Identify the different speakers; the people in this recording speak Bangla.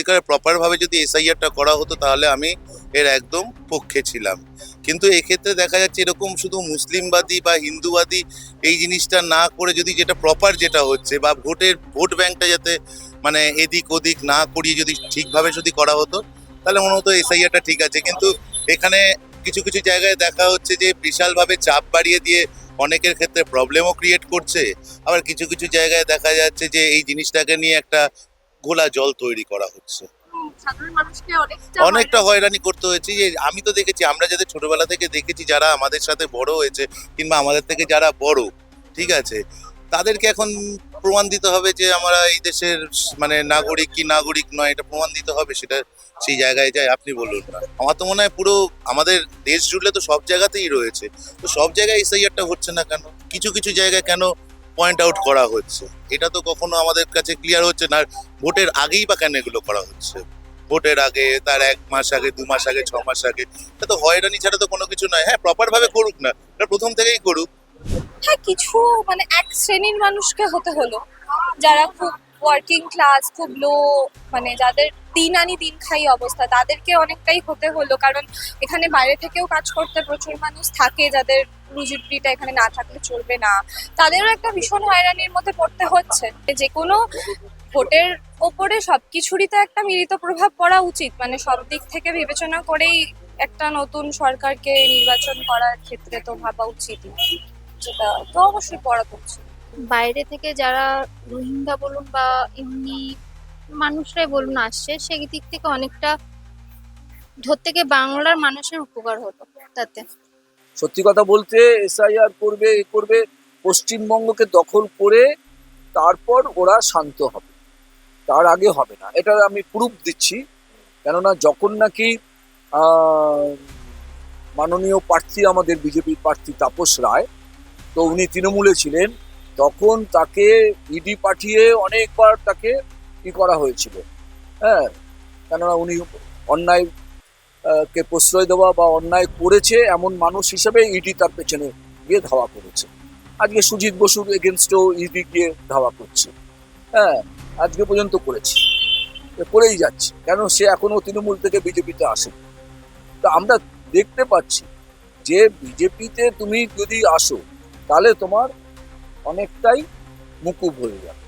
Speaker 1: সত্যিকারের প্রপারভাবে যদি এসআইআরটা করা হতো তাহলে আমি এর একদম পক্ষে ছিলাম। কিন্তু এক্ষেত্রে দেখা যাচ্ছে এরকম শুধু মুসলিমবাদী বা হিন্দুবাদী এই জিনিসটা না করে যদি যেটা প্রপার যেটা হচ্ছে বা ভোট ব্যাংকটা যাতে মানে এদিক ওদিক না করিয়ে যদি ঠিকভাবে যদি করা হতো তাহলে মনে হতো এসআইআরটা ঠিক আছে। কিন্তু এখানে কিছু কিছু জায়গায় দেখা হচ্ছে যে বিশালভাবে চাপ বাড়িয়ে দিয়ে অনেকের ক্ষেত্রে প্রবলেমও ক্রিয়েট করছে, আবার কিছু কিছু জায়গায় দেখা যাচ্ছে যে এই জিনিসটাকে নিয়ে একটা ঘোলা জল তৈরি করা হচ্ছে।
Speaker 2: সাধারণ মানুষকে
Speaker 1: অনেকটা হয়রানি করতে হয়েছে। যে আমি তো দেখেছি, আমরা যাদের ছোটবেলা থেকে দেখেছি, যারা আমাদের সাথে বড় হয়েছে কিংবা আমাদের থেকে যারা বড়, ঠিক আছে, তাদেরকে এখন প্রমাণ দিতে হবে যে আমরা এই দেশের মানে নাগরিক কি নাগরিক নয়, এটা প্রমাণ দিতে হবে। সেটা সেই জায়গায় যায়, আপনি বলুন না। আমার তো মনে হয় পুরো আমাদের দেশ জুড়লে তো সব জায়গাতেই রয়েছে, তো সব জায়গায় এসআইআরটা হচ্ছে না কেন? কিছু কিছু জায়গায় কেন পয়েন্ট আউট করা হচ্ছে? এটা তো কখনো আমাদের কাছে ক্লিয়ার হচ্ছে না। ভোটের আগেই বা কেন এগুলো করা হচ্ছে? ভোটের আগে, তার 1 মাস আগে, 2 মাস আগে, 6 মাস আগে, এটা তো হয়রানি ছাড়া তো কোনো কিছু নয়। হ্যাঁ, প্রপার ভাবে করুক না, এটা প্রথম থেকেই করুক।
Speaker 2: হ্যাঁ, কিছু মানে এক শ্রেণীর মানুষকে হতে হলো যারা খুব ওয়ার্কিং ক্লাস, খুব লো, মানে যাদের দিন আনি দিন খাই অবস্থা, তাদেরকে অনেকটাই হতে হলো। কারণ এখানে বাইরে থেকেও কাজ করতে প্রচুর মানুষ থাকে, যাদের রুজিরুটিটা এখানে না থাকলে চলবে না, তাদেরও একটা ভীষণ হয়রানির মধ্যে পড়তে হচ্ছে। যে কোনো ভোটের ওপরে সবকিছুরই তো একটা মিলিত প্রভাব পড়া উচিত, মানে সব দিক থেকে বিবেচনা করেই একটা নতুন সরকারকে নির্বাচন করার ক্ষেত্রে তো ভাবা উচিতই, যেটা তো অবশ্যই পড়া উচিত।
Speaker 3: বাইরে থেকে যারা রোহিঙ্গা বলুন বা এমনি মানুষরাই বলুন আসছে, সেই দিক থেকে অনেকটা ধরতে গিয়ে বাংলার মানুষের উপকার হতো তাতে।
Speaker 4: সত্যি কথা বলতে এসআইআর করবে, এ করবে, পশ্চিমবঙ্গকে দখল করে তারপর ওরা শান্ত হবে, তার আগে হবে না। এটা আমি প্রুফ দিচ্ছি। কেননা যখন নাকি মাননীয় প্রার্থী, আমাদের বিজেপির প্রার্থী তাপস রায়, তো উনি তৃণমূলে ছিলেন, তখন তাকে ইডি পাঠিয়ে অনেকবার তাকে করা হয়েছিল। হ্যাঁ, কেননা উনি অন্যায় কে প্রশ্রয় দেওয়া বা অন্যায় করেছে এমন মানুষ হিসেবে ইডি তার পেছনে গিয়ে ধাওয়া করেছে। আজকে সুজিত বসুর এগেনস্টেও ইডি গিয়ে ধাওয়া করছে। হ্যাঁ, আজকে পর্যন্ত করেছে, করেই যাচ্ছে। কেন সে এখনো তৃণমূল থেকে বিজেপিতে আসে। তো আমরা দেখতে পাচ্ছি যে বিজেপিতে তুমি যদি আসো তাহলে তোমার অনেকটাই মুকুব হয়ে যাবে।